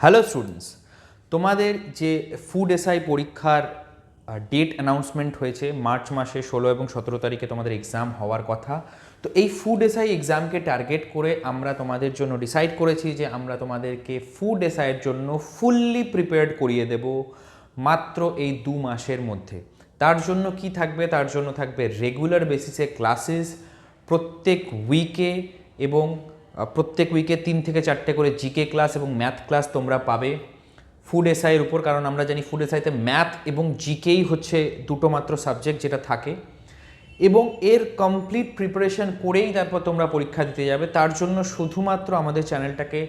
Hello students, তোমাদের যে food SI পরীক্ষার ডেট অ্যানাউন্সমেন্ট হয়েছে মার্চ মাসে 16 এবং 17 তারিখে তোমাদের এক্সাম হওয়ার কথা। তো এই ফুড এসআই এক্সামকে টার্গেট করে আমরা তোমাদের জন্য ডিসাইড করেছি যে আমরা তোমাদেরকে ফুড এসআইয়ের জন্য ফুললি প্রিপেয়ার্ড করিয়ে দেব মাত্র এই 2 মাসের মধ্যে। তার জন্য কি থাকবে? তার জন্য থাকবে রেগুলার বেসিসে ক্লাসেস প্রত্যেক উইকে, এবং প্রত্যেক উইকে 3 থেকে 4টে করে জিকে ক্লাস এবং ম্যাথ ক্লাস তোমরা পাবে ফুড এসআইয়ের উপর। কারণ আমরা জানি ফুড এসআইতে ম্যাথ এবং জিকেই হচ্ছে দুটো মাত্র সাবজেক্ট যেটা থাকে, এবং এর কমপ্লিট প্রিপারেশন করেই তারপর তোমরা পরীক্ষা দিতে যাবে। তার জন্য শুধুমাত্র আমাদের চ্যানেলটাকে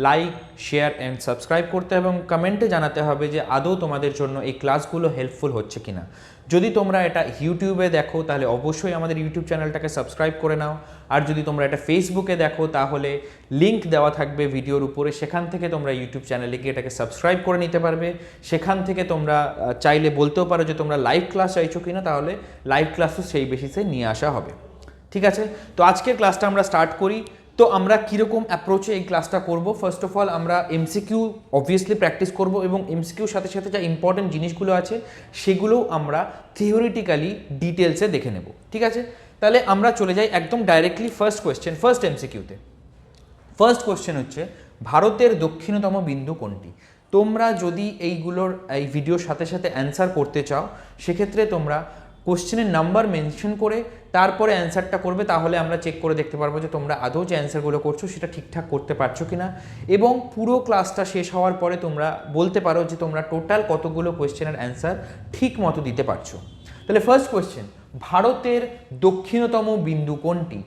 লাইক, শেয়ার অ্যান্ড সাবস্ক্রাইব করতে হবে এবং কমেন্টে জানাতে হবে যে আদৌ তোমাদের জন্য এই ক্লাসগুলো হেল্পফুল হচ্ছে কিনা। যদি তোমরা এটা ইউটিউবে দেখো তাহলে অবশ্যই আমাদের ইউটিউব চ্যানেলটাকে সাবস্ক্রাইব করে নাও, আর যদি তোমরা এটা ফেসবুকে দেখো তাহলে লিঙ্ক দেওয়া থাকবে ভিডিওর উপরে, সেখান থেকে তোমরা ইউটিউব চ্যানেলে গিয়ে এটাকে সাবস্ক্রাইব করে নিতে পারবে। সেখান থেকে তোমরা চাইলে বলতেও পারো যে তোমরা লাইভ ক্লাস চাইছো কিনা, তাহলে লাইভ ক্লাসও সেই বেসিসে নিয়ে আসা হবে। ঠিক আছে, তো আজকের ক্লাসটা আমরা স্টার্ট করি। তো আমরা কীরকম অ্যাপ্রোচে এই ক্লাসটা করব? ফার্স্ট অফ অল আমরা এমসিকিউ অবভিয়াসলি প্র্যাকটিস করব, এবং এমসিকিউর সাথে সাথে যা ইম্পর্টেন্ট জিনিসগুলো আছে সেগুলোও আমরা থিওরিটিক্যালি ডিটেলসে দেখে নেব। ঠিক আছে, তাহলে আমরা চলে যাই একদম ডাইরেক্টলি ফার্স্ট কোয়েশ্চেন, ফার্স্ট এমসিকিউতে। ফার্স্ট কোয়েশ্চেন হচ্ছে ভারতের দক্ষিণতম বিন্দু কোনটি? তোমরা যদি এইগুলোর এই ভিডিওর সাথে সাথে অ্যান্সার করতে চাও সেক্ষেত্রে তোমরা কোশ্চেনের নাম্বার মেনশন করে তারপরে অ্যান্সারটা করবে, তাহলে আমরা চেক করে দেখতে পারবো যে তোমরা আদৌ যে অ্যান্সারগুলো করছো সেটা ঠিকঠাক করতে পারছো কিনা, এবং পুরো ক্লাসটা শেষ হওয়ার পরে তোমরা বলতে পারো যে তোমরা টোটাল কতগুলো কোয়েশ্চেনের অ্যান্সার ঠিক মতো দিতে পারছো। তাহলে ফার্স্ট কোয়েশ্চেন, ভারতের দক্ষিণতম বিন্দু কোনটি?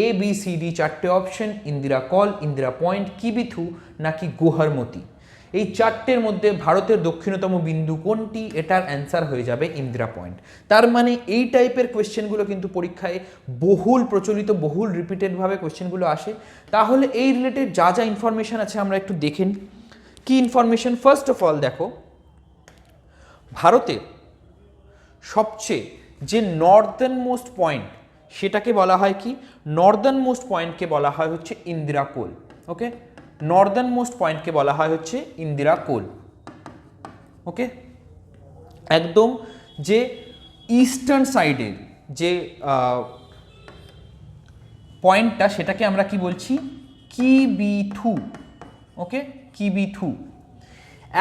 এ বি সি ডি 4টে option, Indira col, Indira point, Kibithu নাকি গুহারমতি। এই 4টের মধ্যে ভারতের দক্ষিণতম বিন্দু কোনটি? এটার অ্যান্সার হয়ে যাবে ইন্দিরা পয়েন্ট। তার মানে এই টাইপের কোয়েশ্চেনগুলো কিন্তু পরীক্ষায় বহুল প্রচলিত, বহুল রিপিটেডভাবে কোয়েশ্চেনগুলো আসে। তাহলে এই রিলেটেড যা যা ইনফরমেশান আছে আমরা একটু দেখে নিই। কী ইনফরমেশান? ফার্স্ট অফ অল দেখো, ভারতের সবচেয়ে যে নর্দার্ন মোস্ট পয়েন্ট সেটাকে বলা হয় কি? নর্দার্ন মোস্ট পয়েন্টকে বলা হয় হচ্ছে ইন্দিরা কোল। ওকে, নর্দার্ন মোস্ট পয়েন্টকে বলা হয় হচ্ছে ইন্দিরা কোল। ওকে, একদম যে ইস্টার্ন সাইডের যে পয়েন্টটা সেটাকে আমরা কি বলছি? কিবিথু। ওকে, কিবিথু।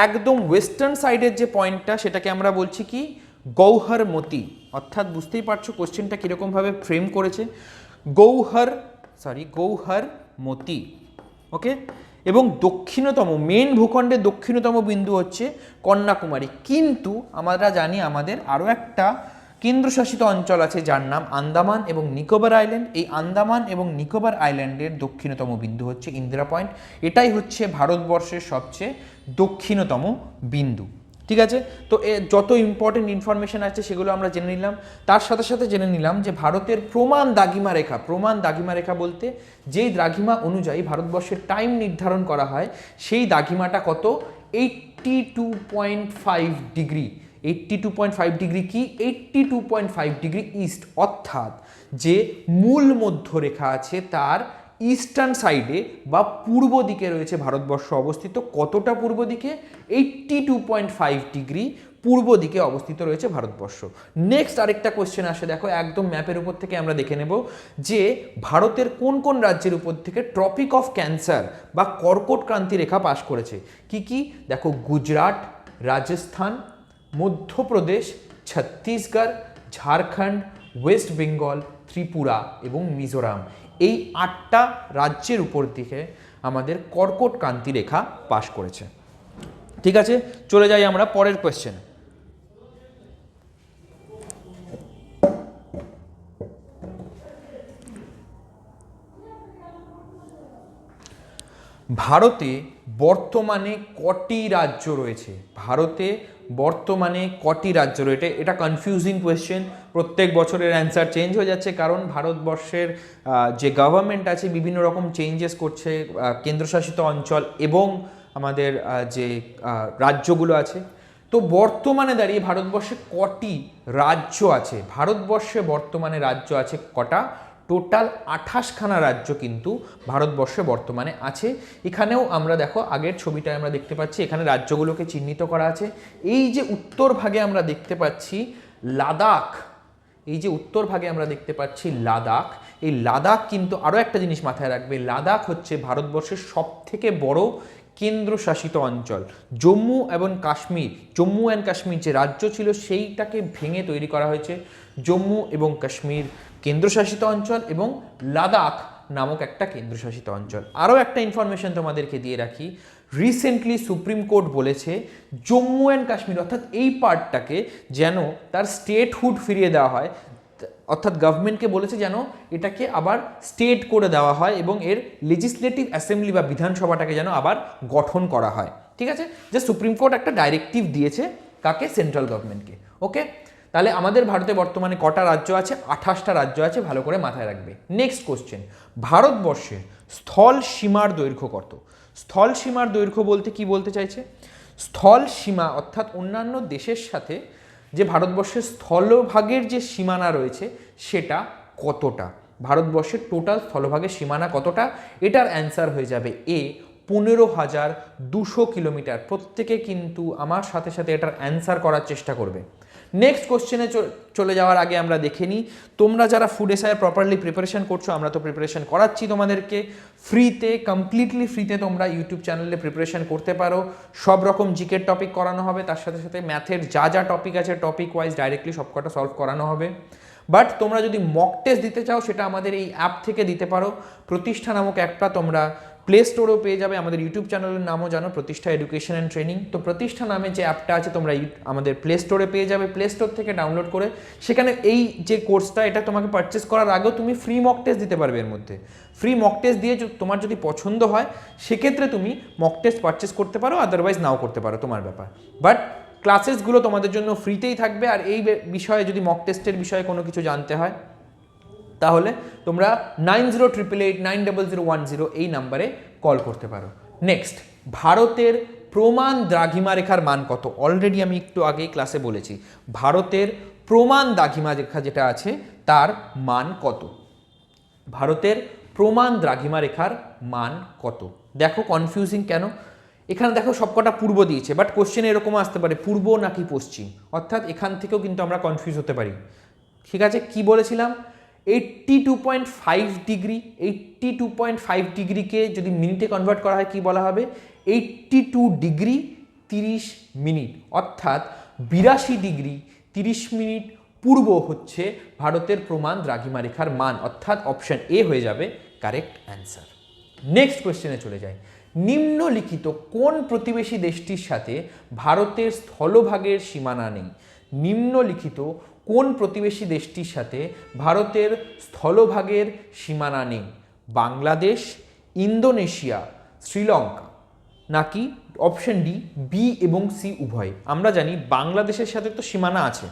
একদম ওয়েস্টার্ন সাইডের যে পয়েন্টটা সেটাকে আমরা বলছি কি? গৌহরমতি। অর্থাৎ বুঝতেই পারছো কোশ্চেনটা কীরকমভাবে ফ্রেম করেছে। গৌহরমতি। ওকে, এবং দক্ষিণতম মেন ভূখণ্ডের দক্ষিণতম বিন্দু হচ্ছে কন্যাকুমারী। কিন্তু আমরা জানি আমাদের আরও একটা কেন্দ্রশাসিত অঞ্চল আছে যার নাম আন্দামান এবং নিকোবর আইল্যান্ড। এই আন্দামান এবং নিকোবর আইল্যান্ডের দক্ষিণতম বিন্দু হচ্ছে ইন্দিরা পয়েন্ট। এটাই হচ্ছে ভারতবর্ষের সবচেয়ে দক্ষিণতম বিন্দু। ঠিক আছে, তো যত ইম্পর্টেন্ট ইনফরমেশন আছে সেগুলো আমরা জেনে নিলাম। তার সাথে সাথে জেনে নিলাম যে ভারতের প্রমাণ দ্রাঘিমা রেখা, প্রমাণ দ্রাঘিমা রেখা বলতে যেই দ্রাঘিমা অনুযায়ী ভারতবর্ষের টাইম নির্ধারণ করা হয় সেই দ্রাঘিমাটা কত? 82.5 ডিগ্রি। 82.5 ডিগ্রি কি? 82.5 ডিগ্রি ইস্ট। অর্থাৎ যে মূল মধ্যরেখা আছে তার ইস্টার্ন সাইডে বা পূর্ব দিকে রয়েছে ভারতবর্ষ অবস্থিত। কতটা পূর্ব দিকে? 82.5 ডিগ্রি পূর্ব দিকে অবস্থিত রয়েছে ভারতবর্ষ। নেক্সট আরেকটা কোশ্চেন আসে, দেখো একদম ম্যাপের উপর থেকে আমরা দেখে নেব যে ভারতের কোন কোন রাজ্যের উপর থেকে ট্রপিক অফ ক্যান্সার বা কর্কট ক্রান্তি রেখা পাস করেছে। কি কি? দেখো, গুজরাট, রাজস্থান, মধ্যপ্রদেশ, ছত্তিশগড়, ঝাড়খণ্ড, ওয়েস্ট বেঙ্গল, ত্রিপুরা এবং মিজোরাম। এই 8টা রাজ্যের উপর দিকে আমাদের কর্কট ক্রান্তি রেখা পাস করেছে। ঠিক আছে, চলে যাই আমরা পরের কোয়েশ্চেন। ভারতে বর্তমানে কটি রাজ্য রয়েছে? ভারতে বর্তমানে কটি রাজ্য রয়েছে? এটা কনফিউজিং কোয়েশ্চেন। প্রত্যেক বছরের অ্যান্সার চেঞ্জ হয়ে যাচ্ছে, কারণ ভারতবর্ষের যে গভর্নমেন্ট আছে বিভিন্ন রকম চেঞ্জেস করছে, কেন্দ্রশাসিত অঞ্চল এবং আমাদের যে রাজ্যগুলো আছে। তো বর্তমানে দাঁড়িয়ে ভারতবর্ষে কটি রাজ্য আছে? ভারতবর্ষে বর্তমানে রাজ্য আছে কটা? টোটাল 28খানা রাজ্য কিন্তু ভারতবর্ষে বর্তমানে আছে। এখানেও আমরা দেখো আগের ছবিটায় আমরা দেখতে পাচ্ছি এখানে রাজ্যগুলোকে চিহ্নিত করা আছে। এই যে উত্তর ভাগে আমরা দেখতে পাচ্ছি লাদাখ, এই যে উত্তর ভাগে আমরা দেখতে পাচ্ছি লাদাখ, এই লাদাখ কিন্তু আরও একটা জিনিস মাথায় রাখবে, লাদাখ হচ্ছে ভারতবর্ষের সবথেকে বড় কেন্দ্রশাসিত অঞ্চল। জম্মু এবং কাশ্মীর, জম্মু অ্যান্ড কাশ্মীর যে রাজ্য ছিল সেইটাকে ভেঙে তৈরি করা হয়েছে জম্মু এবং কাশ্মীর কেন্দ্রশাসিত অঞ্চল এবং লাদাখ নামক একটা কেন্দ্রশাসিত অঞ্চল। আরও একটা ইনফরমেশন তোমাদেরকে দিয়ে রাখি, রিসেন্টলি সুপ্রিম কোর্ট বলেছে জম্মু অ্যান্ড কাশ্মীর অর্থাৎ এই পার্টটাকে যেন তার স্টেটহুড ফিরিয়ে দেওয়া হয়, অর্থাৎ গভর্নমেন্টকে বলেছে যেন এটাকে আবার স্টেট করে দেওয়া হয় এবং এর লেজিসলেটিভ অ্যাসেম্বলি বা বিধানসভাটাকে যেন আবার গঠন করা হয়। ঠিক আছে, যে সুপ্রিম কোর্ট একটা ডাইরেক্টিভ দিয়েছে কাকে, সেন্ট্রাল গভর্নমেন্টকে। ওকে, তাহলে আমাদের ভারতে বর্তমানে কটা রাজ্য আছে, 28টা রাজ্য আছে, ভালো করে মাথায় রাখবে। নেক্সট কোশ্চেন, ভারতবর্ষের স্থল সীমার দৈর্ঘ্য কত? স্থল সীমার দৈর্ঘ্য বলতে কি বলতে চাইছে, স্থল সীমা অর্থাৎ অন্যান্য দেশের সাথে যে ভারতবর্ষের স্থলভাগের যে সীমানা রয়েছে সেটা কতটা, ভারতবর্ষের টোটাল স্থলভাগের সীমানা কতটা, এটার অ্যান্সার হয়ে যাবে এ 15,200 কিলোমিটার। প্রত্যেকে কিন্তু আমার সাথে সাথে এটার অ্যান্সার করার চেষ্টা করবে। নেক্সট কোশ্চেনে চলে যাওয়ার আগে আমরা দেখে নিই তোমরা যারা ফুড এসআইয়ের প্রপারলি প্রিপারেশন করছো, আমরা তো প্রিপারেশন করাচ্ছি তোমাদেরকে ফ্রিতে, কমপ্লিটলি ফ্রিতে তোমরা ইউটিউব চ্যানেলে প্রিপারেশন করতে পারো। সব রকম জিকের টপিক করানো হবে, তার সাথে সাথে ম্যাথের যা যা টপিক আছে টপিক ওয়াইজ ডাইরেক্টলি সবকটা সলভ করানো হবে। বাট তোমরা যদি মক টেস্ট দিতে চাও সেটা আমাদের এই অ্যাপ থেকে দিতে পারো। প্রতিষ্ঠা নামক অ্যাপটা তোমরা প্লে স্টোরেও পেয়ে যাবে, আমাদের ইউটিউব চ্যানেলের নামও জানো, প্রতিষ্ঠা এডুকেশন অ্যান্ড ট্রেনিং। তো প্রতিষ্ঠা নামে যে অ্যাপটা আছে তোমরা আমাদের প্লে স্টোরে পেয়ে যাবে, প্লে স্টোর থেকে ডাউনলোড করে সেখানে এই যে কোর্সটা এটা তোমাকে পারচেস করার আগেও তুমি ফ্রি মক টেস্ট দিতে পারবে। এর মধ্যে ফ্রি মক টেস্ট দিয়ে তোমার যদি পছন্দ হয় সেক্ষেত্রে তুমি মক টেস্ট পারচেস করতে পারো, আদারওয়াইজ নাও করতে পারো, তোমার ব্যাপার। বাট ক্লাসেসগুলো তোমাদের জন্য ফ্রিতেই থাকবে। আর এই বিষয়ে যদি মক টেস্টের বিষয়ে কোনো কিছু জানতে হয় তাহলে তোমরা 9088890010 এই নাম্বারে কল করতে পারো। নেক্সট, ভারতের প্রমাণ দ্রাঘিমা রেখার মান কত? অলরেডি আমি একটু আগেই ক্লাসে বলেছি ভারতের প্রমাণ দ্রাঘিমা রেখা যেটা আছে তার মান কত। ভারতের প্রমাণ দ্রাঘিমা রেখার মান কত? দেখো কনফিউজিং কেন, এখানে দেখো সবকটা পূর্ব দিয়েছে, বাট কোশ্চেন এরকমও আসতে পারে পূর্ব নাকি পশ্চিম, অর্থাৎ এখান থেকেও কিন্তু আমরা কনফিউজ হতে পারি। ঠিক আছে, কি বলেছিলাম 82.5 ডিগ্রি, 82.5 ডিগ্রিকে যদি মিনিটে কনভার্ট করা হয় কি বলা হবে, 82 ডিগ্রি 30 মিনিট, অর্থাৎ 82 ডিগ্রি 30 মিনিট পূর্ব হচ্ছে ভারতের প্রমাণ দ্রাঘিমা রেখার মান, অর্থাৎ অপশন এ হয়ে যাবে কারেক্ট অ্যান্সার। নেক্সট কোয়েশ্চেনে চলে যাই, নিম্নলিখিত কোন প্রতিবেশী দেশটির সাথে ভারতের স্থলভাগের সীমানা নেই? নিম্নলিখিত কোন প্রতিবেশী দেশটির সাথে ভারতের স্থলভাগের সীমানা নেই? বাংলাদেশ, ইন্দোনেশিয়া, শ্রীলঙ্কা, নাকি অপশন ডি বি এবং সি উভয়? আমরা জানি বাংলাদেশের সাথে তো সীমানা আছে,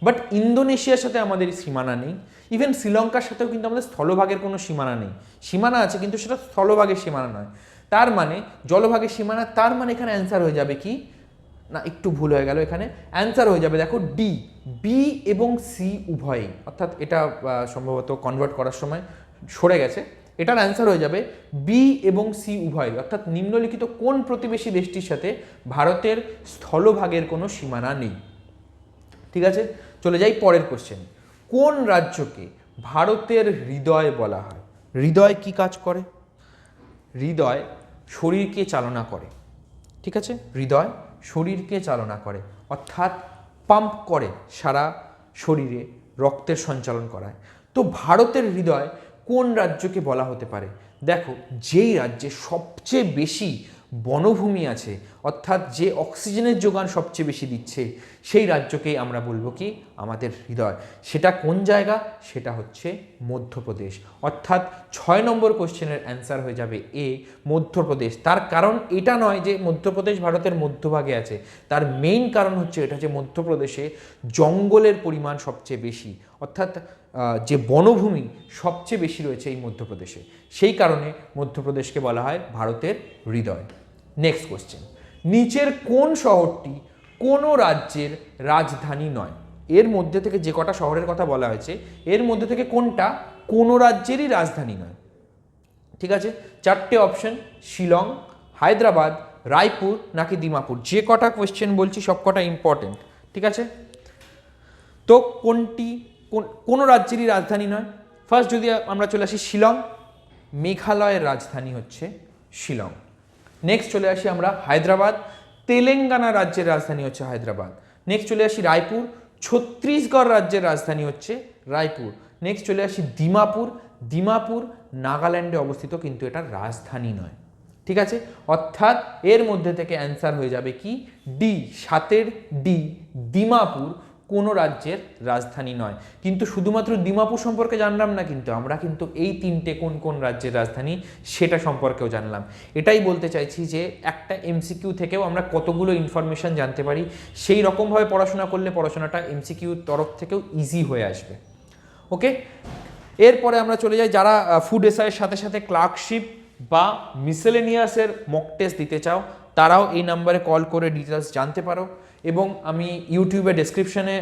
বাট ইন্দোনেশিয়ার সাথে আমাদের সীমানা নেই। ইভেন শ্রীলঙ্কার সাথেও কিন্তু আমাদের স্থলভাগের কোনো সীমানা নেই, সীমানা আছে কিন্তু সেটা স্থলভাগের সীমানা নয়, তার মানে জলভাগের সীমানা। তার মানে এখানে অ্যান্সার হয়ে যাবে কি না, একটু ভুল হয়ে গেল, এখানে অ্যান্সার হয়ে যাবে দেখো ডি, বি এবং সি উভয়ই, অর্থাৎ এটা সম্ভবত কনভার্ট করার সময় সরে গেছে, এটার অ্যান্সার হয়ে যাবে বি এবং সি উভয়, অর্থাৎ নিম্নলিখিত কোন প্রতিবেশী দেশটির সাথে ভারতের স্থলভাগের কোনো সীমানা নেই। ঠিক আছে, চলে যাই পরের কোশ্চেন, কোন রাজ্যকে ভারতের হৃদয় বলা হয়? হৃদয় কি কাজ করে? হৃদয় শরীরকে চালনা করে। ঠিক আছে, হৃদয় শরীরকে চালনা করে, অর্থাৎ পাম্প করে সারা শরীরে, রক্তের সঞ্চালন করায়। তো ভারতের হৃদয় কোন রাজ্যকে বলা হতে পারে? দেখো, যেই রাজ্যে সবচেয়ে বেশি বনভূমি আছে, অর্থাৎ যে অক্সিজেনের যোগান সবচেয়ে বেশি দিচ্ছে, সেই রাজ্যকেই আমরা বলবো কি আমাদের হৃদয়। সেটা কোন জায়গা? সেটা হচ্ছে মধ্যপ্রদেশ, অর্থাৎ 6 নম্বর কোশ্চেনের অ্যান্সার হয়ে যাবে এ, মধ্যপ্রদেশ। তার কারণ এটা নয় যে মধ্যপ্রদেশ ভারতের মধ্যভাগে আছে, তার মেইন কারণ হচ্ছে এটা যে মধ্যপ্রদেশে জঙ্গলের পরিমাণ সবচেয়ে বেশি, অর্থাৎ যে বনভূমি সবচেয়ে বেশি রয়েছে এই মধ্যপ্রদেশে, সেই কারণে মধ্যপ্রদেশকে বলা হয় ভারতের হৃদয়। নেক্সট কোশ্চেন, নিচের কোন শহরটি কোনো রাজ্যের রাজধানী নয়? এর মধ্যে থেকে যে কটা শহরের কথা বলা হয়েছে এর মধ্যে থেকে কোনটা কোনো রাজ্যেরই রাজধানী নয়। ঠিক আছে, চারটে অপশন, শিলং, হায়দ্রাবাদ, রায়পুর নাকি দিমাপুর। যে কটা কোয়েশ্চেন বলছি সব কটা ইম্পর্টেন্ট। ঠিক আছে, তো কোনো রাজ্যেরই রাজধানী নয়। ফার্স্ট যদি আমরা চলে আসি শিলং, মেঘালয়ের রাজধানী হচ্ছে শিলং। নেক্সট চলে আসি আমরা হায়দ্রাবাদ, তেলেঙ্গানা রাজ্যের রাজধানী হচ্ছে হায়দ্রাবাদ। নেক্সট চলে আসি রায়পুর, ছত্তিশগড় রাজ্যের রাজধানী হচ্ছে রায়পুর। নেক্সট চলে আসি দিমাপুর নাগাল্যান্ডে অবস্থিত, কিন্তু এটা রাজধানী নয়। ঠিক আছে, অর্থাৎ এর মধ্যে থেকে অ্যান্সার হয়ে যাবে কি ডি, 7-এর ডি, দিমাপুর কোনো রাজ্যের রাজধানী নয়। কিন্তু শুধুমাত্র দিমাপুর সম্পর্কে জানলাম না, কিন্তু আমরা কিন্তু এই তিনটে কোন কোন রাজ্যের রাজধানী সেটা সম্পর্কেও জানলাম। এটাই বলতে চাইছি যে একটা এমসিকিউ থেকেও আমরা কতগুলো ইনফরমেশন জানতে পারি, সেই রকমভাবে পড়াশোনা করলে পড়াশোনাটা এমসিকিউর তরফ থেকেও ইজি হয়ে আসবে। ওকে, এরপরে আমরা চলে যাই যারা ফুড এসআইয়ের সাথে সাথে ক্লার্কশিপ বা মিসেলেনিয়াসের মক টেস্ট দিতে চাও, তারাও এই নাম্বারে কল করে ডিটেলস জানতে পারো, এবং আমি ইউটিউবে ডেসক্রিপশনে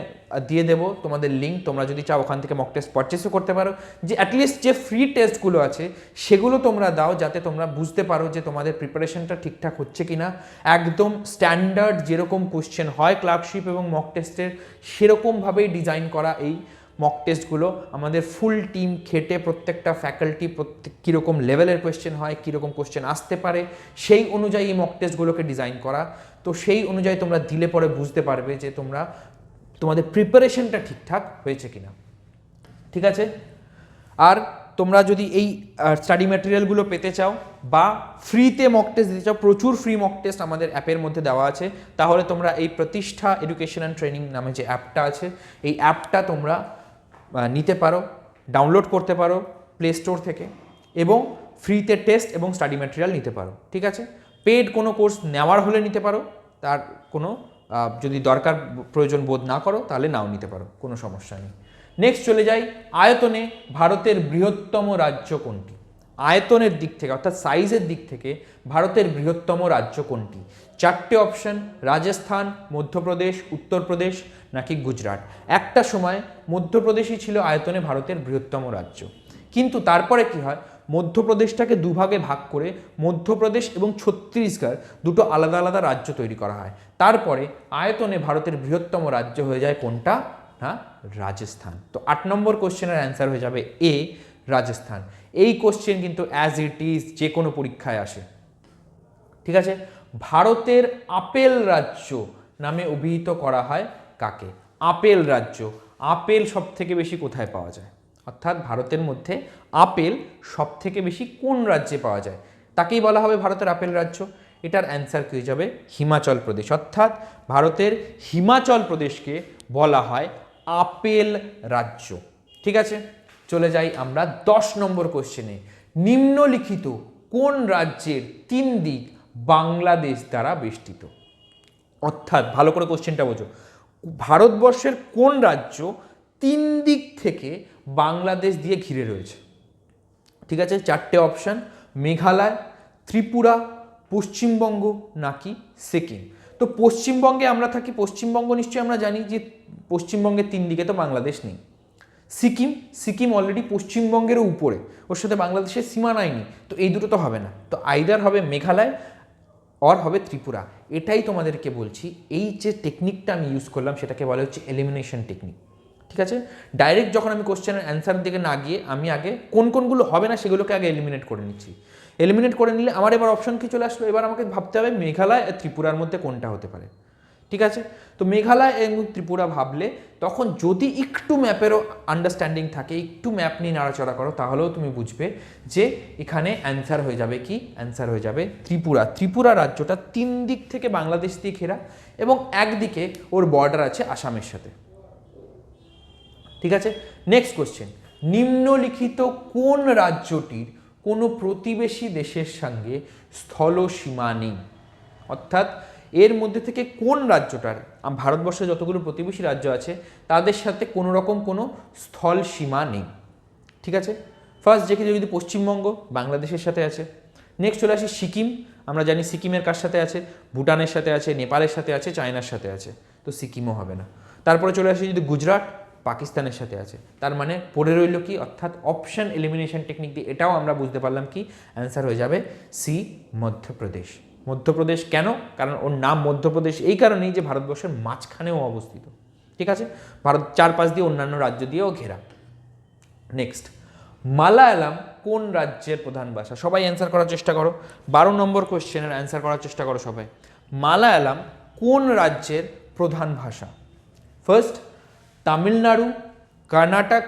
দিয়ে দেবো তোমাদের লিঙ্ক, তোমরা যদি চাও ওখান থেকে মক টেস্ট পারচেসও করতে পারো। যে অ্যাটলিস্ট যে ফ্রি টেস্টগুলো আছে সেগুলো তোমরা দাও, যাতে তোমরা বুঝতে পারো যে তোমাদের প্রিপারেশনটা ঠিকঠাক হচ্ছে কি না। একদম স্ট্যান্ডার্ড যেরকম কোশ্চেন হয় ক্লার্কশিপ এবং মক টেস্টের, সেরকমভাবেই ডিজাইন করা এই মক টেস্টগুলো। আমাদের ফুল টিম খেটে প্রত্যেকটা ফ্যাকাল্টি কীরকম লেভেলের কোয়েশ্চেন হয়, কীরকম কোয়েশ্চেন আসতে পারে, সেই অনুযায়ী এই মক টেস্টগুলোকে ডিজাইন করা। তো সেই অনুযায়ী তোমরা দিলে পরে বুঝতে পারবে যে তোমাদের প্রিপারেশনটা ঠিকঠাক হয়েছে কিনা। ঠিক আছে, আর তোমরা যদি এই স্টাডি ম্যাটেরিয়ালগুলো পেতে চাও বা ফ্রিতে মক টেস্ট দিতে চাও, প্রচুর ফ্রি মক টেস্ট আমাদের অ্যাপের মধ্যে দেওয়া আছে, তাহলে তোমরা এই প্রতিষ্ঠা এডুকেশন অ্যান্ড ট্রেনিং নামে যে অ্যাপটা আছে, এই অ্যাপটা তোমরা নিতে পারো, ডাউনলোড করতে পারো প্লে স্টোর থেকে, এবং ফ্রিতে টেস্ট এবং স্টাডি ম্যাটেরিয়াল নিতে পারো। ঠিক আছে, পেড কোনো কোর্স নেওয়ার হলে নিতে পারো, তার কোনো যদি দরকার প্রয়োজন বোধ না করো তাহলে নাও নিতে পারো, কোনো সমস্যা নেই। নেক্সট চলে যাই, আয়তনে ভারতের বৃহত্তম রাজ্য কোনটি? আয়তনের দিক থেকে অর্থাৎ সাইজের দিক থেকে ভারতের বৃহত্তম রাজ্য কোনটি? চারটে অপশন, রাজস্থান, মধ্যপ্রদেশ, উত্তরপ্রদেশ নাকি গুজরাট। একটা সময় মধ্যপ্রদেশই ছিল আয়তনে ভারতের বৃহত্তম রাজ্য, কিন্তু তারপরে কি হয়, মধ্যপ্রদেশটাকে দুভাগে ভাগ করে মধ্যপ্রদেশ এবং ছত্তিশগড় দুটো আলাদা আলাদা রাজ্য তৈরি করা হয়। তারপরে আয়তনে ভারতের বৃহত্তম রাজ্য হয়ে যায় কোনটা? না, রাজস্থান। তো 8 নম্বর কোশ্চেনের অ্যান্সার হয়ে যাবে এ, রাজস্থান। এই কোশ্চেন কিন্তু অ্যাজ ইট ইজ যে কোনো পরীক্ষায় আসে। ঠিক আছে, ভারতের আপেল রাজ্য নামে অভিহিত করা হয় কাকে? আপেল রাজ্য। আপেল সব থেকে বেশি কোথায় পাওয়া যায়, অর্থাৎ ভারতের মধ্যে আপেল সব থেকে বেশি কোন রাজ্যে পাওয়া যায়, তাকেই বলা হবে ভারতের আপেল রাজ্য। এটার অ্যান্সার কি হয়ে যাবে? হিমাচল প্রদেশ। অর্থাৎ ভারতের হিমাচল প্রদেশকে বলা হয় আপেল রাজ্য। ঠিক আছে, চলে যাই আমরা 10 নম্বর কোশ্চেনে। নিম্নলিখিত কোন রাজ্যের 3 দিক বাংলাদেশ দ্বারা বেষ্টিত? অর্থাৎ ভালো করে কোশ্চেনটা বোঝো, ভারতবর্ষের কোন রাজ্য 3 দিক থেকে বাংলাদেশ দিয়ে ঘিরে রয়েছে? ঠিক আছে, চারটে অপশান, মেঘালয়, ত্রিপুরা, পশ্চিমবঙ্গ নাকি সিকিম। তো পশ্চিমবঙ্গে আমরা থাকি, পশ্চিমবঙ্গ নিশ্চয়ই আমরা জানি যে পশ্চিমবঙ্গের 3 দিকে তো বাংলাদেশ নেই। সিকিম অলরেডি পশ্চিমবঙ্গের উপরে, ওর সাথে বাংলাদেশের সীমানাই নেই, তো এই দুটো তো হবে না। তো আইদার হবে মেঘালয় অর হবে ত্রিপুরা। এটাই তোমাদেরকে বলছি, এই যে টেকনিকটা আমি ইউজ করলাম সেটাকে বলা হচ্ছে এলিমিনেশন টেকনিক। ঠিক আছে, ডাইরেক্ট যখন আমি কোশ্চেনের অ্যান্সারের দিকে না গিয়ে আমি আগে কোনগুলো হবে না সেগুলোকে আগে এলিমিনেট করে নিচ্ছি। এলিমিনেট করে নিলে আমার এবার অপশন কি চলে আসলো, এবার আমাকে ভাবতে হবে মেঘালয় আর ত্রিপুরার মধ্যে কোনটা হতে পারে। ঠিক আছে, তো মেঘালয় এবং ত্রিপুরা ভাবলে তখন যদি একটু ম্যাপেরও আন্ডারস্ট্যান্ডিং থাকে, একটু ম্যাপ নিয়ে নাড়াচড়া করো, তাহলেও তুমি বুঝবে যে এখানে অ্যান্সার হয়ে যাবে কি? অ্যান্সার হয়ে যাবে ত্রিপুরা। ত্রিপুরা রাজ্যটা 3 দিক থেকে বাংলাদেশ দিয়ে ঘেরা এবং একদিকে ওর বর্ডার আছে আসামের সাথে। ঠিক আছে, নেক্সট কোশ্চেন, নিম্নলিখিত কোন রাজ্যটির কোনো প্রতিবেশী দেশের সঙ্গে স্থল সীমা নেই? অর্থাৎ এর মধ্যে থেকে কোন রাজ্যটার, ভারতবর্ষে যতগুলো প্রতিবেশী রাজ্য আছে তাদের সাথে কোনো রকম কোনো স্থল সীমা নেই। ঠিক আছে, ফার্স্ট দেখি যদি পশ্চিমবঙ্গ বাংলাদেশের সাথে আছে। নেক্সট চলে আসি সিকিম, আমরা জানি সিকিমের কার সাথে আছে? ভুটানের সাথে আছে, নেপালের সাথে আছে, চায়নার সাথে আছে, তো সিকিমও হবে না। তারপরে চলে আসি যদি গুজরাট, পাকিস্তানের সাথে আছে। তার মানে পড়ে রইল কি, অর্থাৎ অপশন এলিমিনেশন টেকনিক দিয়ে এটাও আমরা বুঝতে পারলাম কি অ্যান্সার হয়ে যাবে সি, মধ্যপ্রদেশ। মধ্যপ্রদেশ কেন? কারণ ওর নাম মধ্যপ্রদেশ এই কারণেই যে ভারতবর্ষের মাঝখানেও অবস্থিত। ঠিক আছে, ভারত চারপাশ দিয়ে অন্যান্য রাজ্য দিয়েও ঘেরা। নেক্সট, মালায়ালাম কোন রাজ্যের প্রধান ভাষা? সবাই অ্যান্সার করার চেষ্টা করো, 12 নম্বর কোশ্চেনের অ্যান্সার করার চেষ্টা করো সবাই। মালায়ালাম কোন রাজ্যের প্রধান ভাষা? ফার্স্ট, তামিলনাড়ু, কর্ণাটক,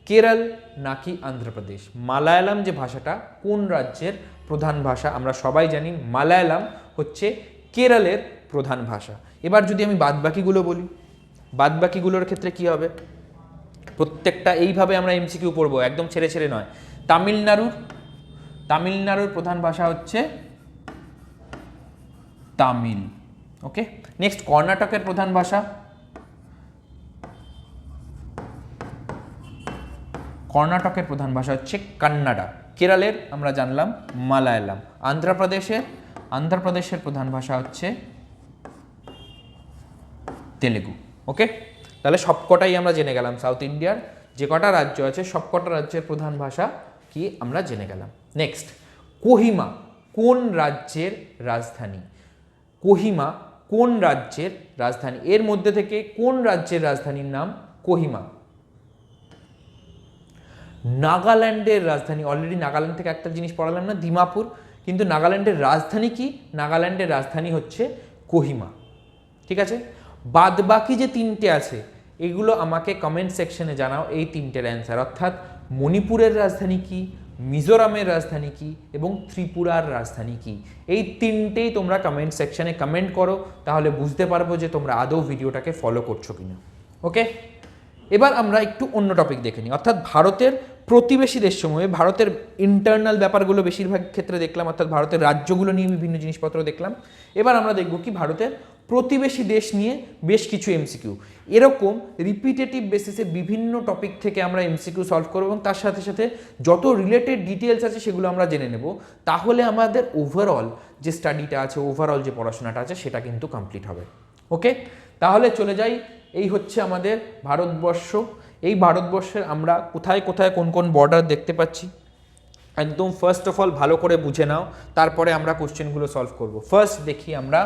কেরল নাকি অন্ধ্রপ্রদেশ? মালায়ালাম যে ভাষাটা কোন রাজ্যের প্রধান ভাষা? আমরা সবাই জানি মালায়ালাম হচ্ছে কেরলের প্রধান ভাষা। এবার যদি আমি বাদবাকিগুলো বলি, বাদবাকিগুলোর ক্ষেত্রে কি হবে? প্রত্যেকটা এইভাবে আমরা এমসিকিউ পড়বো, একদম ছেড়ে ছেড়ে নয়। তামিলনাড়ুর প্রধান ভাষা হচ্ছে তামিল। ওকে, নেক্সট, কর্ণাটকের প্রধান ভাষা, কর্ণাটকের প্রধান ভাষা হচ্ছে কান্নাডা। কেরলের আমরা জানলাম মালায়ালাম। আন্ধ্রপ্রদেশের প্রধান ভাষা হচ্ছে তেলেগু। ওকে, তাহলে সবকটাই আমরা জেনে গেলাম। সাউথ ইন্ডিয়ার যে কটা রাজ্য আছে সবকটা রাজ্যের প্রধান ভাষা কি আমরা জেনে গেলাম। নেক্সট, কোহিমা কোন রাজ্যের রাজধানী? কোহিমা কোন রাজ্যের রাজধানী? এর মধ্যে থেকে কোন রাজ্যের রাজধানীর নাম কোহিমা? নাগাল্যান্ডের রাজধানী। অলরেডি নাগাল্যান্ড থেকে একটা জিনিস পড়ালাম না, দিমাপুর, কিন্তু নাগাল্যান্ডের রাজধানী কি? নাগাল্যান্ডের রাজধানী হচ্ছে কোহিমা। ঠিক আছে, বাদ বাকি যে তিনটে আছে এগুলো আমাকে কমেন্ট সেকশনে জানাও এই তিনটের অ্যান্সার, অর্থাৎ মণিপুরের রাজধানী কি, মিজোরামের রাজধানী কি এবং ত্রিপুরার রাজধানী কি। এই তিনটেই তোমরা কমেন্ট সেকশনে কমেন্ট করো, তাহলে বুঝতে পারবো যে তোমরা আদৌ ভিডিওটাকে ফলো করছো কিনা। ওকে, এবার আমরা একটু অন্য টপিক দেখে নিই, অর্থাৎ ভারতের প্রতিবেশী দেশসমূহে ভারতের ইন্টারনাল ব্যাপারগুলো বেশিরভাগ ক্ষেত্রে দেখলাম, অর্থাৎ ভারতের রাজ্যগুলো নিয়ে বিভিন্ন জিনিসপত্র দেখলাম। এবার আমরা দেখব কি ভারতের প্রতিবেশী দেশ নিয়ে বেশ কিছু এমসিকিউ। এরকম রিপিটেটিভ বেসিসে বিভিন্ন টপিক থেকে আমরা এমসিকিউ সলভ করব এবং তার সাথে সাথে যত রিলেটেড ডিটেলস আছে সেগুলো আমরা জেনে নেব। তাহলে আমাদের ওভারঅল যে স্টাডিটা আছে, ওভারঅল যে পড়াশোনাটা আছে সেটা কিন্তু কমপ্লিট হবে। ওকে, তাহলে চলে যাই। এই হচ্ছে আমাদের ভারতবর্ষ। এই ভারতবর্ষের আমরা কোথায় কোথায় কোন কোন বর্ডার দেখতে পাচ্ছি একদম ফার্স্ট অফ অল ভালো করে বুঝে নাও, তারপরে আমরা কোশ্চেনগুলো সলভ করব। ফার্স্ট দেখি আমরা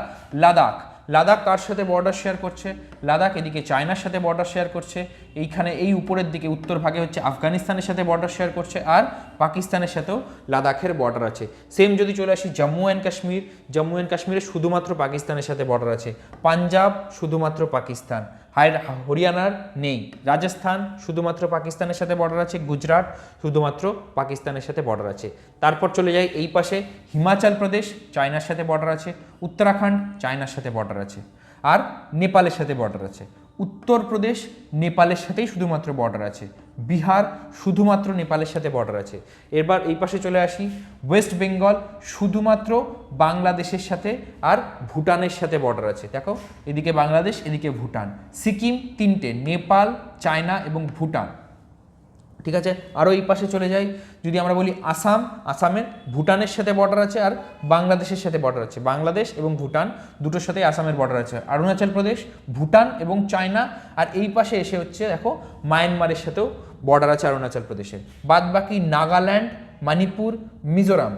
লাদাখ। লাদাখ কার সাথে বর্ডার শেয়ার করছে? লাদাখ এদিকে চায়নার সাথে বর্ডার শেয়ার করছে, এইখানে এই উপরের দিকে উত্তর ভাগে হচ্ছে আফগানিস্তানের সাথে বর্ডার শেয়ার করছে, আর পাকিস্তানের সাথেও লাদাখের বর্ডার আছে। সেম যদি চলে আসি জম্মু অ্যান্ড কাশ্মীর, জম্মু অ্যান্ড কাশ্মীরে শুধুমাত্র পাকিস্তানের সাথে বর্ডার আছে। পাঞ্জাব শুধুমাত্র পাকিস্তান, হরিয়ানার নেই। রাজস্থান শুধুমাত্র পাকিস্তানের সাথে বর্ডার আছে। গুজরাট শুধুমাত্র পাকিস্তানের সাথে বর্ডার আছে। তারপর চলে যাই এই পাশে, হিমাচল প্রদেশ চায়নার সাথে বর্ডার আছে, উত্তরাখণ্ড চায়নার সাথে বর্ডার আছে, আর নেপালের সাথে বর্ডার আছে। উত্তরপ্রদেশ নেপালের সাথেই শুধুমাত্র বর্ডার আছে। বিহার শুধুমাত্র নেপালের সাথে বর্ডার আছে। এবার এই পাশে চলে আসি, ওয়েস্ট বেঙ্গল শুধুমাত্র বাংলাদেশের সাথে আর ভুটানের সাথে বর্ডার আছে। দেখো এদিকে বাংলাদেশ, এদিকে ভুটান। সিকিম তিনটে, নেপাল, চায়না এবং ভুটান। ঠিক আছে, আরও এই পাশে চলে যাই, যদি আমরা বলি আসাম, আসামের ভুটানের সাথে বর্ডার আছে আর বাংলাদেশের সাথে বর্ডার আছে। বাংলাদেশ এবং ভুটান দুটোর সাথে আসামের বর্ডার আছে। অরুণাচল প্রদেশ, ভুটান এবং চায়না, আর এই পাশে এসে হচ্ছে দেখো মায়ানমারের সাথেও বর্ডার আছে অরুণাচল প্রদেশের। বাদ বাকি নাগাল্যান্ড, মণিপুর, মিজোরাম।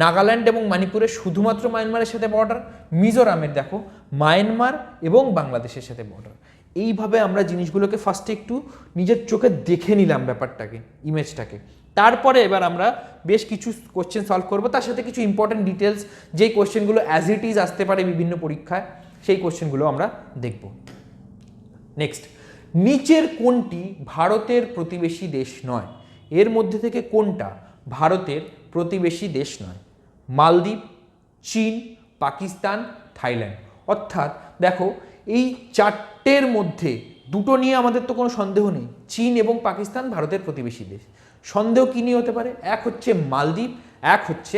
নাগাল্যান্ড এবং মণিপুরের শুধুমাত্র মায়ানমারের সাথে বর্ডার, মিজোরামের দেখো মায়ানমার এবং বাংলাদেশের সাথে বর্ডার। এইভাবে আমরা জিনিসগুলোকে ফার্স্টে একটু নিজের চোখে দেখে নিলাম ব্যাপারটাকে, ইমেজটাকে। তারপরে এবার আমরা বেশ কিছু কোশ্চেন সলভ করবো, তার সাথে কিছু ইম্পর্টেন্ট ডিটেলস যেই কোশ্চেনগুলো অ্যাজ ইট ইজ আসতে পারে বিভিন্ন পরীক্ষায়, সেই কোশ্চেনগুলো আমরা দেখব। নেক্সট, নিচের কোনটি ভারতের প্রতিবেশী দেশ নয়? এর মধ্যে থেকে কোনটা ভারতের প্রতিবেশী দেশ নয়? মালদ্বীপ, চীন, পাকিস্তান, থাইল্যান্ড। অর্থাৎ দেখো এই চারটের মধ্যে দুটো নিয়ে আমাদের তো কোনো সন্দেহ নেই, চীন এবং পাকিস্তান ভারতের প্রতিবেশী দেশ। সন্দেহ কী নিয়ে হতে পারে? এক হচ্ছে মালদ্বীপ, এক হচ্ছে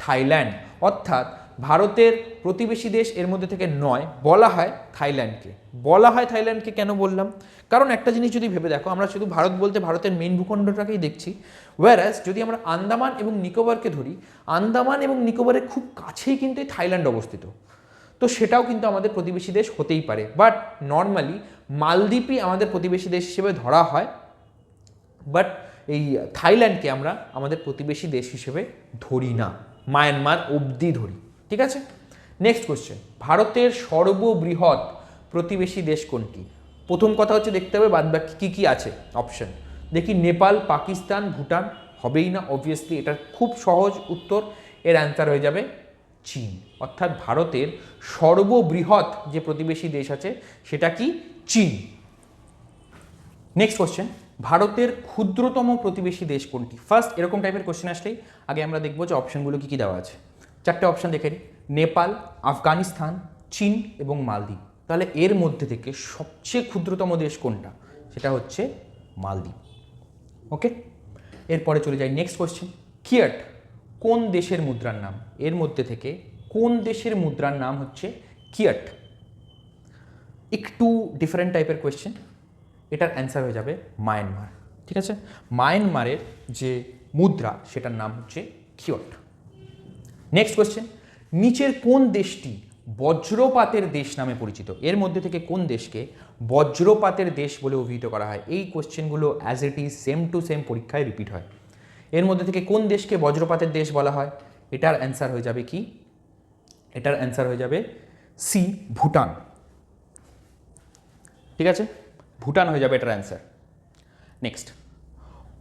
থাইল্যান্ড। অর্থাৎ ভারতের প্রতিবেশী দেশ এর মধ্যে থেকে নয়, বলা হয় থাইল্যান্ডকে। বলা হয় থাইল্যান্ডকে কেন বললাম? কারণ একটা জিনিস যদি ভেবে দেখো, আমরা শুধু ভারত বলতে ভারতের মেন ভূখণ্ডটাকেই দেখছি, ওয়ারাস যদি আমরা আন্দামান এবং নিকোবরকে ধরি, আন্দামান এবং নিকোবরের খুব কাছেই কিন্তু এই থাইল্যান্ড অবস্থিত। তো সেটাও কিন্তু আমাদের প্রতিবেশী দেশ হতেই পারে, বাট নর্মালি মালদ্বীপই আমাদের প্রতিবেশী দেশ হিসেবে ধরা হয়, বাট এই থাইল্যান্ডকে আমরা আমাদের প্রতিবেশী দেশ হিসেবে ধরি না, মায়ানমার অবধি ধরি। ঠিক আছে, নেক্সট কোশ্চেন, ভারতের সর্ববৃহৎ প্রতিবেশী দেশ কোনটি? প্রথম কথা হচ্ছে দেখতে হবে বাদ বাকি কী কী আছে অপশন। দেখি নেপাল, পাকিস্তান, ভুটান, হবেই না অবভিয়াসলি, এটার খুব সহজ উত্তর, এর অ্যান্সার হয়ে যাবে চীন। অর্থাৎ ভারতের সর্ববৃহৎ যে প্রতিবেশী দেশ আছে সেটা কি? চীন। নেক্সট কোশ্চেন, ভারতের ক্ষুদ্রতম প্রতিবেশী দেশ কোনটি? ফার্স্ট এরকম টাইপের কোশ্চেন আসলেই আগে আমরা দেখবো যে অপশনগুলো কী কী দেওয়া আছে। চারটে অপশন দেখে নিই, নেপাল, আফগানিস্তান, চীন এবং মালদ্বীপ। তাহলে এর মধ্যে থেকে সবচেয়ে ক্ষুদ্রতম দেশ কোনটা? সেটা হচ্ছে মালদ্বীপ। ওকে, এরপরে চলে যাই নেক্সট কোশ্চেন, কিয়াট কোন দেশের মুদ্রার নাম? এর মধ্যে থেকে কোন দেশের মুদ্রার নাম হচ্ছে কিয়াট? একটু ডিফারেন্ট টাইপের কোয়েশ্চেন, এটার অ্যান্সার হয়ে যাবে মায়ানমার। ঠিক আছে, মায়ানমারের যে মুদ্রা সেটার নাম হচ্ছে কিয়ট। নেক্সট কোয়েশ্চেন, নিচের কোন দেশটি বজ্রপাতের দেশ নামে পরিচিত? এর মধ্যে থেকে কোন দেশকে বজ্রপাতের দেশ বলে অভিহিত করা হয়? এই কোয়েশ্চেনগুলো as it is same to same পরীক্ষায় রিপিট হয়। এর মধ্যে থেকে কোন দেশকে বজ্রপাতের দেশ বলা হয়? এটার অ্যান্সার হয়ে যাবে কি? এটার অ্যান্সার হয়ে যাবে সি, ভুটান। ঠিক আছে, ভুটান হয়ে যাবে এটার অ্যান্সার। নেক্সট,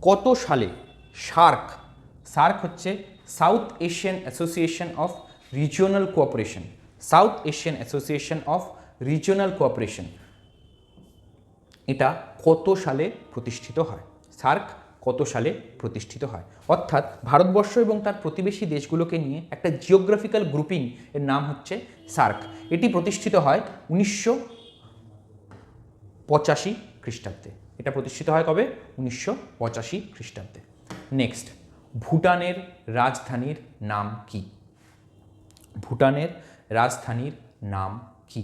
কত সালে সার্ক, সার্ক হচ্ছে south Asian association of regional cooperation, south Asian association of regional cooperation, এটা কত সালে প্রতিষ্ঠিত হয়? সার্ক কত সালে প্রতিষ্ঠিত হয়? অর্থাৎ ভারতবর্ষ এবং তার প্রতিবেশী দেশগুলোকে নিয়ে একটা জিওগ্রাফিক্যাল গ্রুপিং, এর নাম হচ্ছে সার্ক। এটি প্রতিষ্ঠিত হয় 1985 খ্রিস্টাব্দে। এটা প্রতিষ্ঠিত হয় কবে? 1985 খ্রিস্টাব্দে। নেক্সট, ভুটানের রাজধানীর নাম কি? ভুটানের রাজধানীর নাম কি?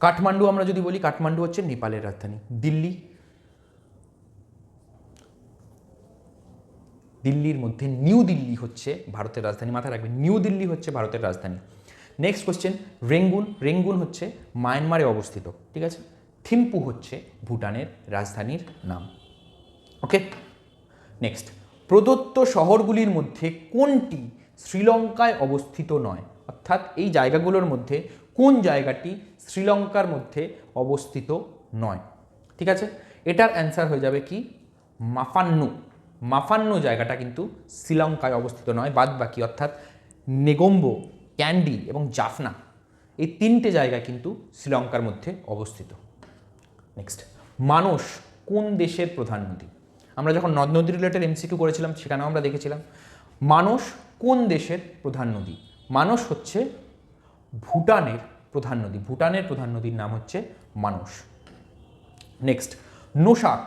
কাঠমান্ডু আমরা যদি বলি, কাঠমান্ডু হচ্ছে নেপালের রাজধানী। দিল্লি, দিল্লির মধ্যে নিউ দিল্লি হচ্ছে ভারতের রাজধানী, মাথায় রাখবেন, নিউ দিল্লি হচ্ছে ভারতের রাজধানী। নেক্সট কোশ্চেন, রেঙ্গুন, রেঙ্গুন হচ্ছে মায়ানমারে অবস্থিত। ঠিক আছে, থিম্পু হচ্ছে ভুটানের রাজধানীর নাম। ওকে, নেক্সট, প্রদত্ত শহরগুলির মধ্যে কোনটি শ্রীলঙ্কায় অবস্থিত নয়? অর্থাৎ এই জায়গাগুলোর মধ্যে কোন জায়গাটি শ্রীলঙ্কার মধ্যে অবস্থিত নয়? ঠিক আছে, এটার অ্যান্সার হয়ে যাবে কি? মাফান্নু। মাফান্নু জায়গাটা কিন্তু শ্রীলঙ্কায় অবস্থিত নয়, বাদ বাকি অর্থাৎ নেগোম্বো, ক্যান্ডি এবং জাফনা, এই তিনটে জায়গা কিন্তু শ্রীলঙ্কার মধ্যে অবস্থিত। নেক্সট, মানস কোন দেশের প্রধান নদী? আমরা যখন নদ নদী রিলেটেড এমসিকিউ করেছিলাম সেখানেও আমরা দেখেছিলাম মানস কোন দেশের প্রধান নদী? মানস হচ্ছে ভুটানের প্রধান নদী। ভুটানের প্রধান নদীর নাম হচ্ছে মানস। নেক্সট, নোশাক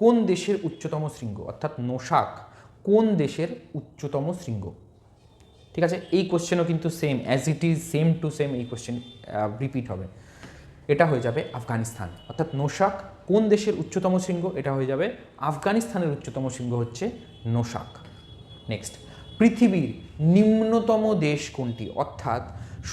কোন দেশের উচ্চতম শৃঙ্গ? অর্থাৎ নোশাক কোন দেশের উচ্চতম শৃঙ্গ? ঠিক আছে, এই কোশ্চেনও কিন্তু same as it is, same to same এই কোশ্চেন রিপিট হবে। এটা হয়ে যাবে আফগানিস্তান। অর্থাৎ নোশাক কোন দেশের উচ্চতম শৃঙ্গ? এটা হয়ে যাবে আফগানিস্তানের উচ্চতম শৃঙ্গ হচ্ছে নোশাক। নেক্সট, পৃথিবীর নিম্নতম দেশ কোনটি? অর্থাৎ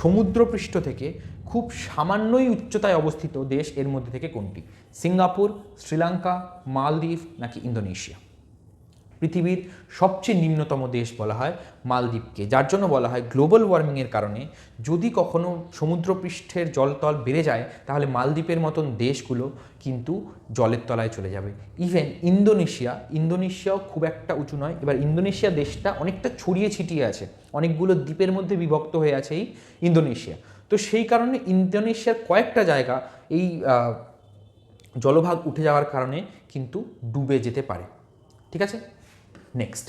সমুদ্রপৃষ্ঠ থেকে খুব সামান্যই উচ্চতায় অবস্থিত দেশ এর মধ্যে থেকে কোনটি? সিঙ্গাপুর, শ্রীলঙ্কা, মালদ্বীপ নাকি ইন্দোনেশিয়া? পৃথিবীর সবচেয়ে নিম্নতম দেশ বলা হয় মালদ্বীপকে, যার জন্য বলা হয় গ্লোবাল ওয়ার্মিংয়ের কারণে যদি কখনো সমুদ্রপৃষ্ঠের জলতল বেড়ে যায় তাহলে মালদ্বীপের মতন দেশগুলো কিন্তু জলের তলায় চলে যাবে। ইভেন ইন্দোনেশিয়াও খুব একটা উঁচু নয়। এবার ইন্দোনেশিয়া দেশটা অনেকটা ছড়িয়ে ছিটিয়ে আছে, অনেকগুলো দ্বীপের মধ্যে বিভক্ত হয়ে আছে এই ইন্দোনেশিয়া। তো সেই কারণে ইন্দোনেশিয়ার কয়েকটা জায়গা এই জলভাগ উঠে যাওয়ার কারণে কিন্তু ডুবে যেতে পারে। ঠিক আছে, নেক্সট,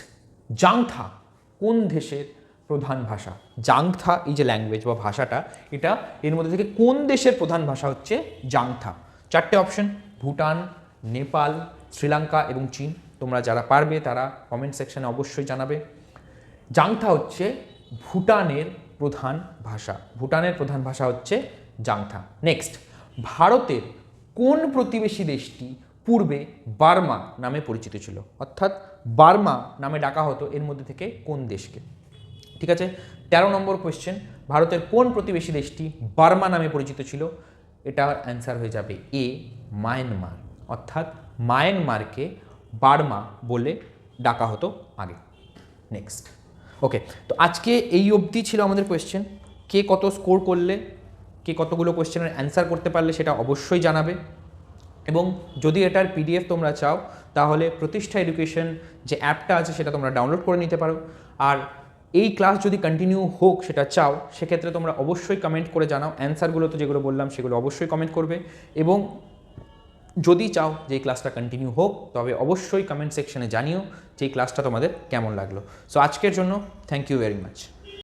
জাংথা কোন দেশের প্রধান ভাষা? জাংথা এই যে ল্যাঙ্গুয়েজ বা ভাষাটা, এটা এর মধ্যে থেকে কোন দেশের প্রধান ভাষা হচ্ছে জাংথা? চারটে অপশন, ভুটান, নেপাল, শ্রীলঙ্কা এবং চীন। তোমরা যারা পারবে তারা কমেন্ট সেকশনে অবশ্যই জানাবে। জাংথা হচ্ছে ভুটানের প্রধান ভাষা। ভুটানের প্রধান ভাষা হচ্ছে জাংথা। নেক্সট, ভারতের কোন প্রতিবেশী দেশটি পূর্বে বার্মা নামে পরিচিত ছিল? অর্থাৎ বার্মা নামে ডাকা হতো এর মধ্যে থেকে কোন দেশকে? ঠিক আছে, 13 নম্বর কোয়েশ্চেন, ভারতের কোন প্রতিবেশী দেশটি বার্মা নামে পরিচিত ছিল? এটার অ্যান্সার হয়ে যাবে এ, মায়ানমার। অর্থাৎ মায়ানমারকে বার্মা বলে ডাকা হতো আগে। নেক্সট, ওকে, তো আজকে এই অবধি ছিল আমাদের কোয়েশ্চেন। কে কত স্কোর করলে, কে কতগুলো কোয়েশ্চেনের অ্যান্সার করতে পারলে সেটা অবশ্যই জানাবে। এবং যদি এটার পিডিএফ তোমরা চাও তাহলে প্রতিষ্ঠা এডুকেশন যে অ্যাপটা আছে সেটা তোমরা ডাউনলোড করে নিতে পারো। আর এই ক্লাস যদি কন্টিনিউ হোক সেটা চাও, সেক্ষেত্রে তোমরা অবশ্যই কমেন্ট করে জানাও। অ্যান্সারগুলো তো যেগুলো বললাম সেগুলো অবশ্যই কমেন্ট করবে। এবং যদি চাও যে এই ক্লাসটা কন্টিনিউ হোক, তবে অবশ্যই কমেন্ট সেকশনে জানিও যে এই ক্লাসটা তোমাদের কেমন লাগলো। সো আজকের জন্য থ্যাংক ইউ ভেরি মাচ।